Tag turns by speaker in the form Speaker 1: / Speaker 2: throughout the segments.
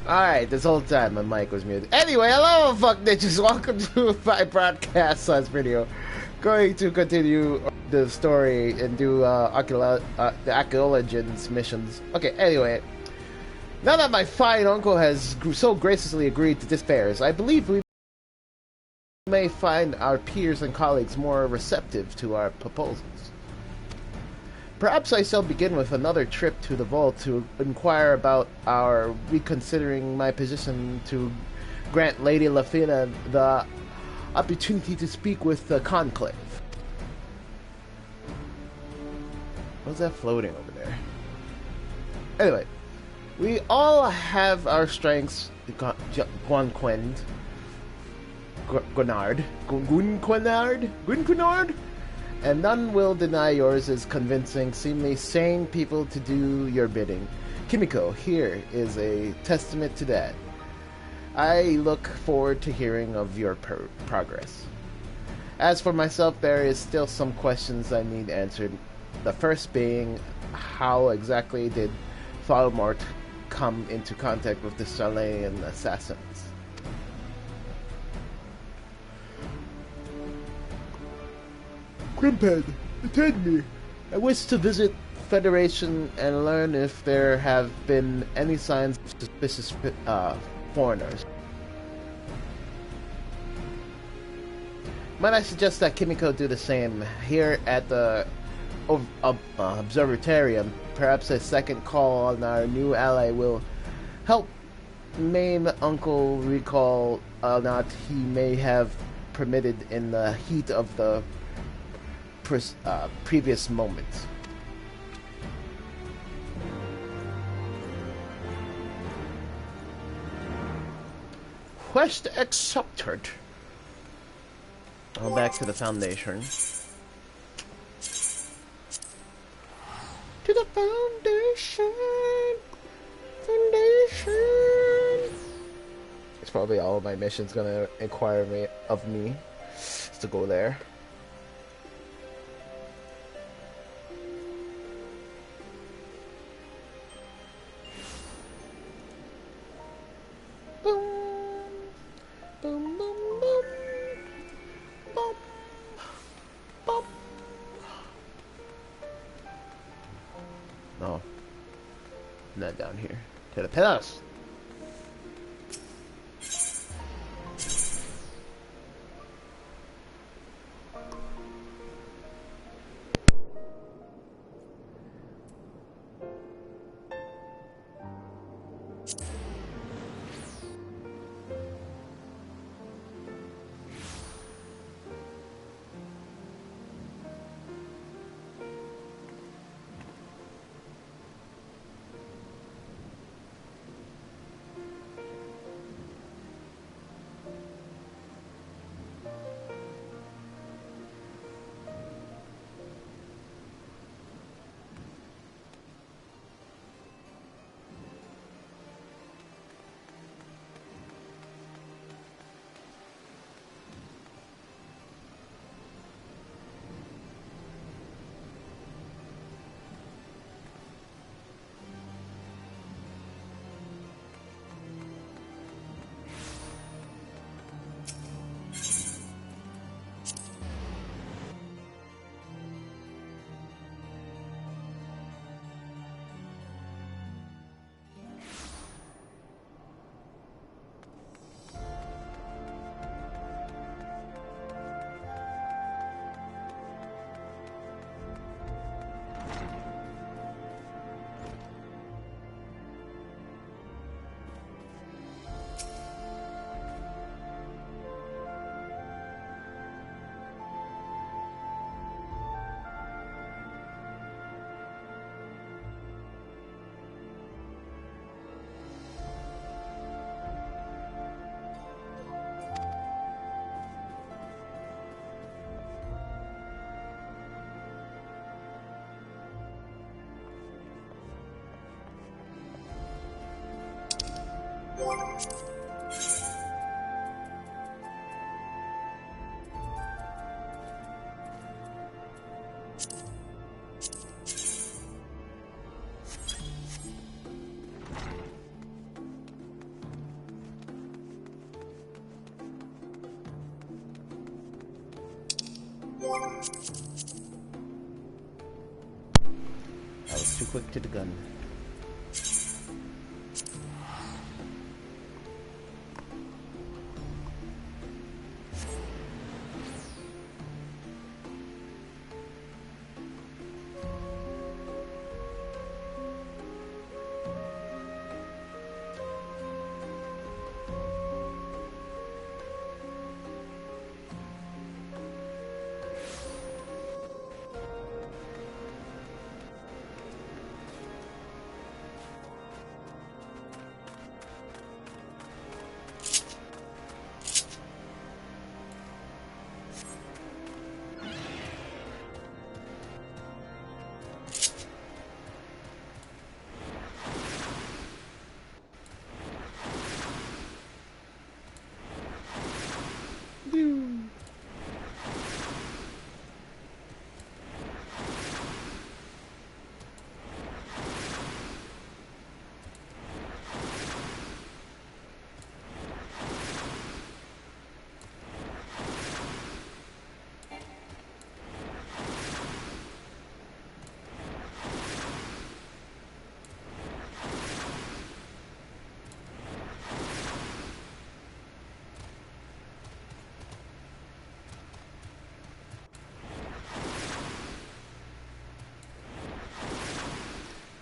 Speaker 1: Alright, this whole time my mic was muted. Anyway, hello, fuck bitches. Welcome to my broadcast slash video. Going to continue the story and do the Archaeologian's missions. Okay, anyway. Now that my fine uncle has so graciously agreed to this affairs, I believe we may find our peers and colleagues more receptive to our proposals. Perhaps I shall begin with another trip to the vault to inquire about our reconsidering my position to grant Lady Lafina the opportunity to speak with the conclave. What's that floating over there? Anyway, we all have our strengths, Gunquinard, and none will deny yours is convincing, seemingly sane people to do your bidding. Kimiko, here is a testament to that. I look forward to hearing of your progress. As for myself, there is still some questions I need answered. The first being, how exactly did Thalmort come into contact with the Sharlayan assassins? Grimped, attend me. I wish to visit Federation and learn if there have been any signs of suspicious foreigners. Might I suggest that Kimiko do the same here at the Observatorium? Perhaps a second call on our new ally will help main Uncle recall not he may have permitted in the heat of the previous moments. Quest accepted. Go back to the Foundation. To the Foundation! Foundation! It's probably all of my missions gonna inquire of me is to go there. No. Not down here. To the pillars. I was too quick to the gun.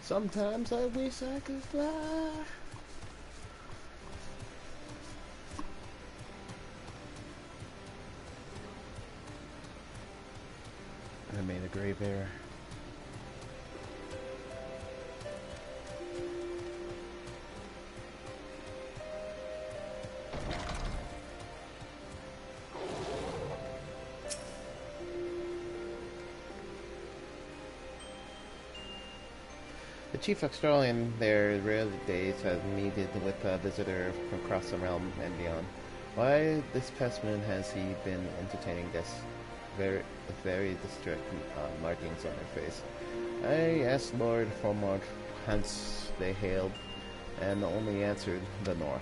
Speaker 1: Sometimes I wish I could fly. I made a grave error. The chief Australian there rarely days has meted with a visitor from across the realm and beyond. Why this past moon has he been entertaining this very distraught markings on her face? I asked Lord Formart whence they hailed, and only answered the north.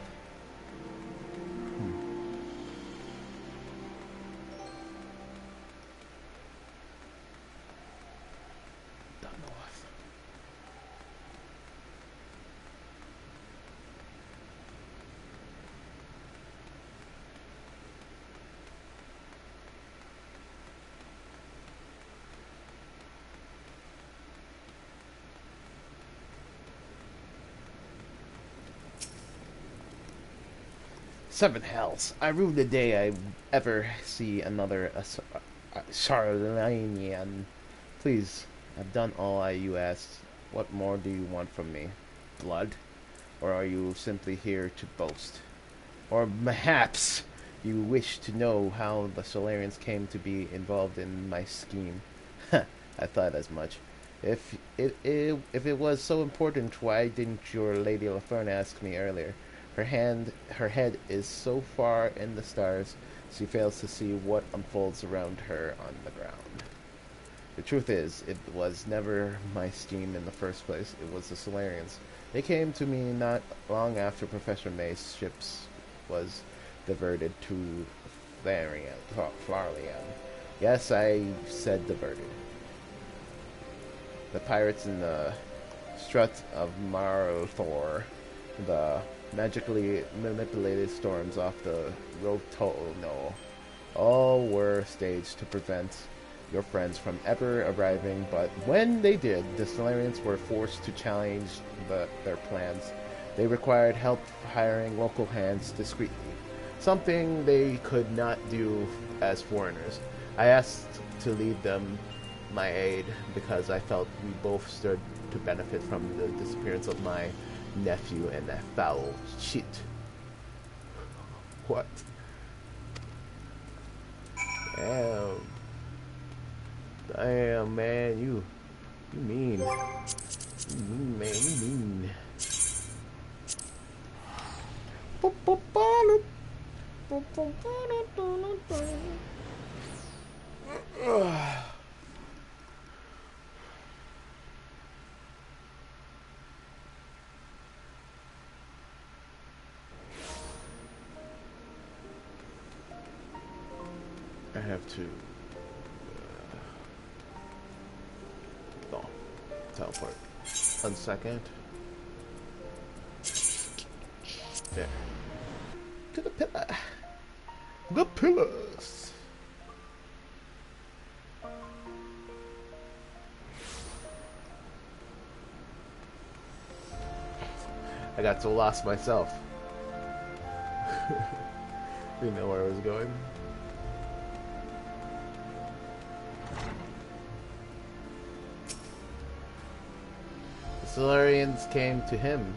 Speaker 1: The north. Seven hells! I rue the day I ever see another Sharlayan. Please, I've done all you asked. What more do you want from me? Blood? Or are you simply here to boast? Or perhaps you wish to know how the Solarians came to be involved in my scheme? I thought as much. If it was so important, why didn't your Lady Laferne ask me earlier? Her head is so far in the stars, she fails to see what unfolds around her on the ground. The truth is, it was never my scheme in the first place. It was the Solarians. They came to me not long after Professor May's ships was diverted to Sharlayan. Yes, I said diverted. The pirates in the Strut of Marthor, the magically manipulated storms off the Rotono, all were staged to prevent your friends from ever arriving, but when they did, the Solarians were forced to challenge their plans. They required help hiring local hands discreetly, something they could not do as foreigners. I asked to lead them my aid because I felt we both stood to benefit from the disappearance of my nephew and that foul shit. What? Damn, man, you mean. You mean, man, you mean. I have to Teleport. 1 second. There. To the pillar. The pillars. I got so lost myself. Didn't know where I was going. The Sharlayans came to him.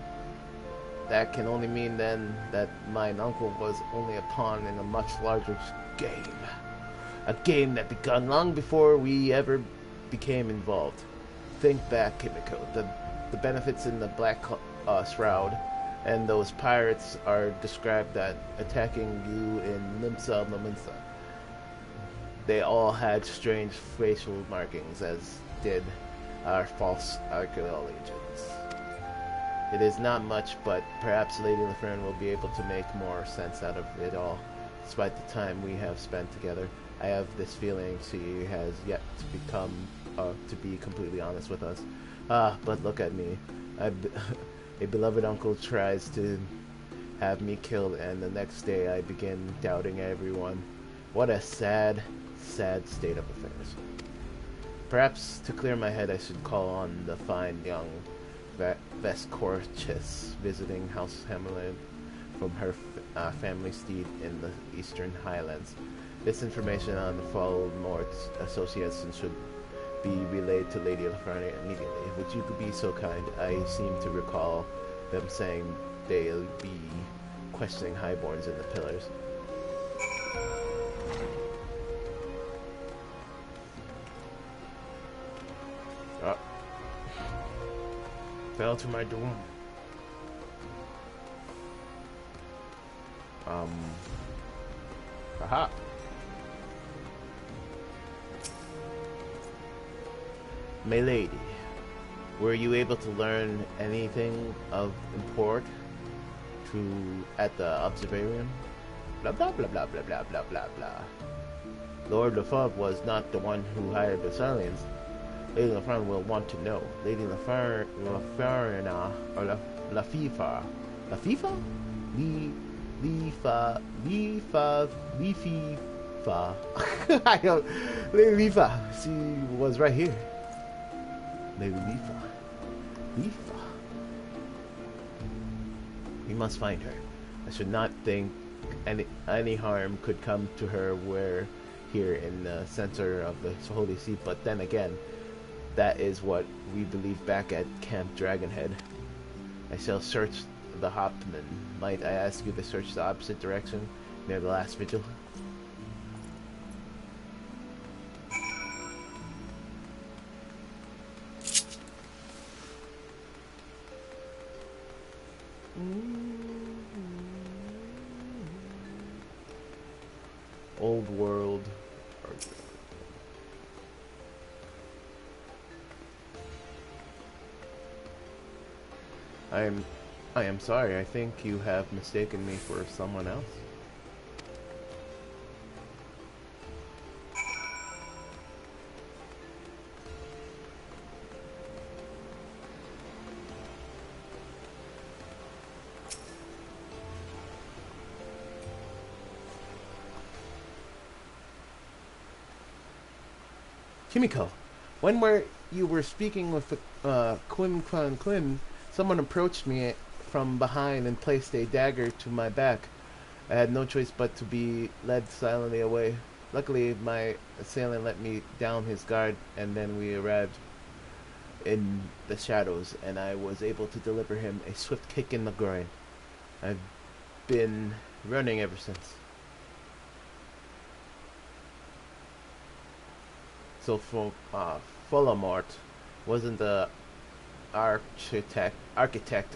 Speaker 1: That can only mean then that mine uncle was only a pawn in a much larger game. A game that begun long before we ever became involved. Think back, Kimiko. The benefits in the Black Shroud and those pirates are described that attacking you in Limsa Maminsa. They all had strange facial markings, as did our false archaeologians. It is not much, but perhaps Lady Laferne will be able to make more sense out of it all. Despite the time we have spent together, I have this feeling she has yet to be completely honest with us. But look at me. A beloved uncle tries to have me killed, and the next day I begin doubting everyone. What a sad, sad state of affairs. Perhaps to clear my head I should call on the fine young Vescorchis visiting House Hamlin from her family steed in the Eastern Highlands. This information on the Voldemort's association should be relayed to Lady Laferne immediately. Would you be so kind? I seem to recall them saying they'll be questioning highborns in the pillars. Oh. Fell to my doom. Aha. My lady, were you able to learn anything of import at the observarium? Blah blah blah blah blah blah blah blah blah. Lord Lefebvre was not the one who hired the Sharlayans. Lady Laferne will want to know. Lady Laferne, or Lafifa. Lafifa? Leafifa. I don't. Lady Leafa. She was right here. Lady Leafa. Leafa. We must find her. I should not think any harm could come to her. We're here in the center of the Holy See, but then again, that is what we believe back at Camp Dragonhead. I shall search the Hopman. Might I ask you to search the opposite direction near the last vigil? Old world. I am sorry. I think you have mistaken me for someone else. Kimiko, when you were speaking with Quim, someone approached me from behind and placed a dagger to my back. I had no choice but to be led silently away. Luckily, my assailant let me down his guard, and then we arrived in the shadows, and I was able to deliver him a swift kick in the groin. I've been running ever since. So, Voldemort wasn't the architect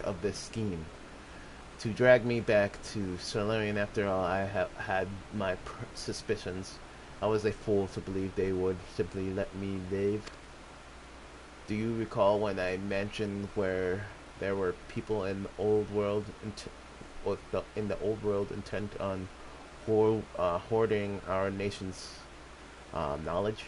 Speaker 1: of this scheme to drag me back to Sharlayan. After all, I have had my suspicions. I was a fool to believe they would simply let me leave. Do you recall when I mentioned where there were people in the old world intent on hoarding our nation's knowledge?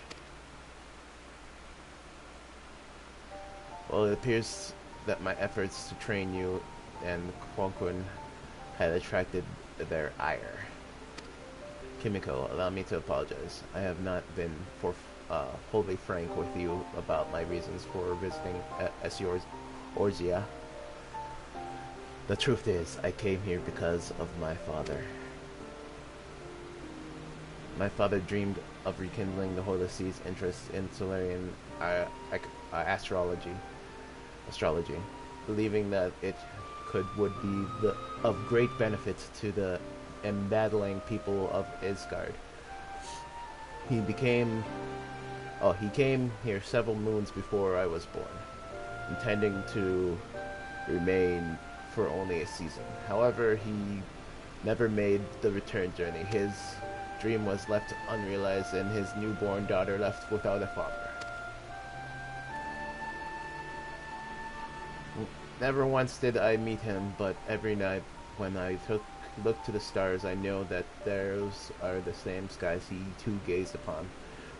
Speaker 1: Well, it appears that my efforts to train you and Kwon had attracted their ire. Kimiko, allow me to apologize. I have not been wholly frank with you about my reasons for visiting Orzia. The truth is, I came here because of my father. My father dreamed of rekindling the Holy See's interest in Sharlayan astrology, believing that it would be of great benefit to the embattling people of Isgard. He came here several moons before I was born, intending to remain for only a season. However, he never made the return journey. His dream was left unrealized, and his newborn daughter left without a father. Never once did I meet him, but every night when I looked to the stars, I know that those are the same skies he too gazed upon.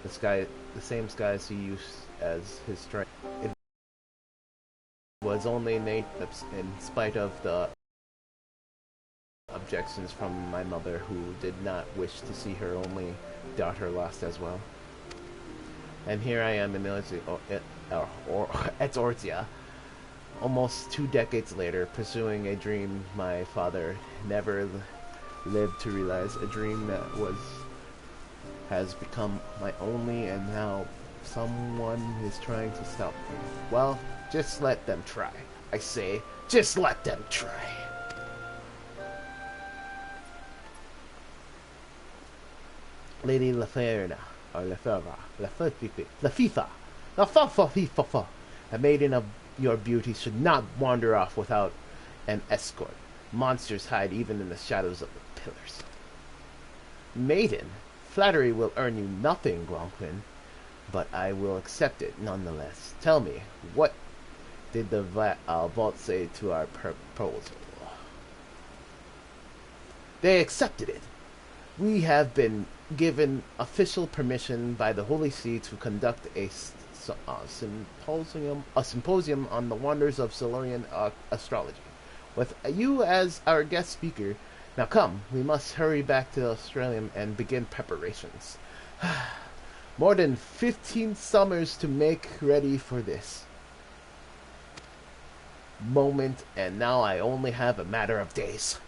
Speaker 1: The same skies he used as his strength. It was only in spite of the objections from my mother, who did not wish to see her only daughter lost as well. And here I am in Orzia, almost 2 decades later, pursuing a dream my father never lived to realize, a dream that has become my only, and now someone is trying to stop me. Well, just let them try. I say, just let them try. Lady Laferna, or Lafifa, a maiden of your beauty should not wander off without an escort. Monsters hide even in the shadows of the pillars. Maiden, flattery will earn you nothing, Gwonkwin, but I will accept it nonetheless. Tell me, what did the vault say to our proposal? They accepted it. We have been given official permission by the Holy See to conduct a symposium on the wonders of Sharlayan astrology, with you as our guest speaker. Now come, we must hurry back to the Australium and begin preparations. More than 15 summers to make ready for this moment, and now I only have a matter of days.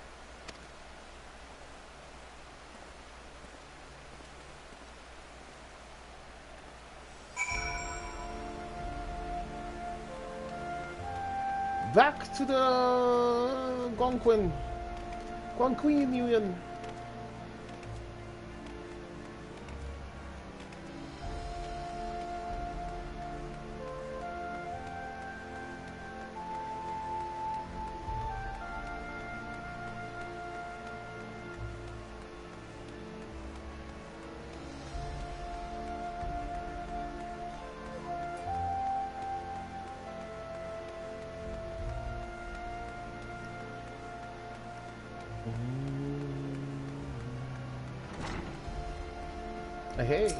Speaker 1: Back to the Gwonkwin Union. Hey,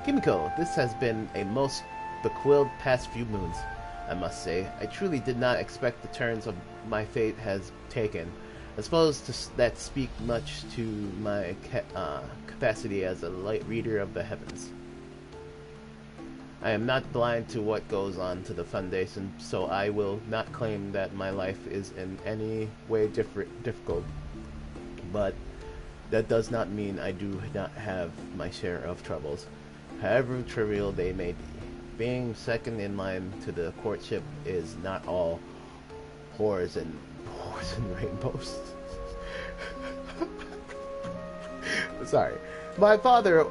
Speaker 1: Kimiko, this has been a most bequilled past few moons, I must say. I truly did not expect the turns of my fate has taken. I suppose that speak much to my capacity as a light reader of the heavens. I am not blind to what goes on to the Foundation, so I will not claim that my life is in any way difficult, but that does not mean I do not have my share of troubles, however trivial they may be. Being second in line to the courtship is not all whores and rainbows. Sorry. My father,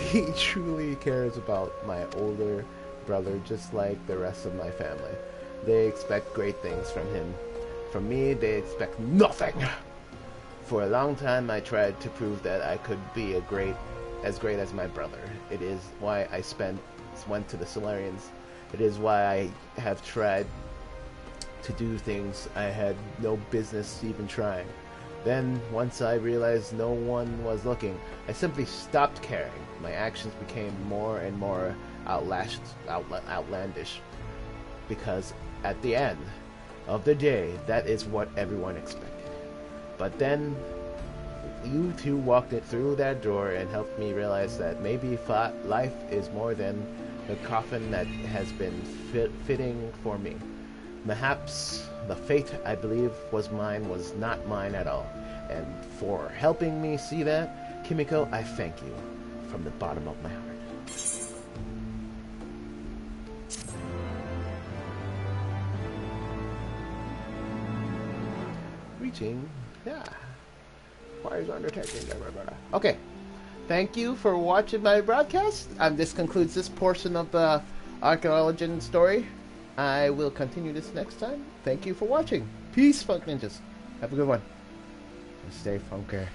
Speaker 1: he truly cares about my older brother just like the rest of my family. They expect great things from him. From me, they expect nothing. For a long time, I tried to prove that I could be as great as my brother. It is why I went to the Sharlayans. It is why I have tried to do things I had no business even trying. Then, once I realized no one was looking, I simply stopped caring. My actions became more and more outlandish, because at the end of the day, that is what everyone expected. But then you two walked it through that door and helped me realize that maybe life is more than the coffin that has been fitting for me. Perhaps the fate I believe was mine was not mine at all. And for helping me see that, Kimiko, I thank you from the bottom of my heart. Reaching, yeah. Wires are undertaking. Okay. Thank you for watching my broadcast. This concludes this portion of the Archaeologian story. I will continue this next time. Thank you for watching. Peace, Funk Ninjas. Have a good one. And stay funky.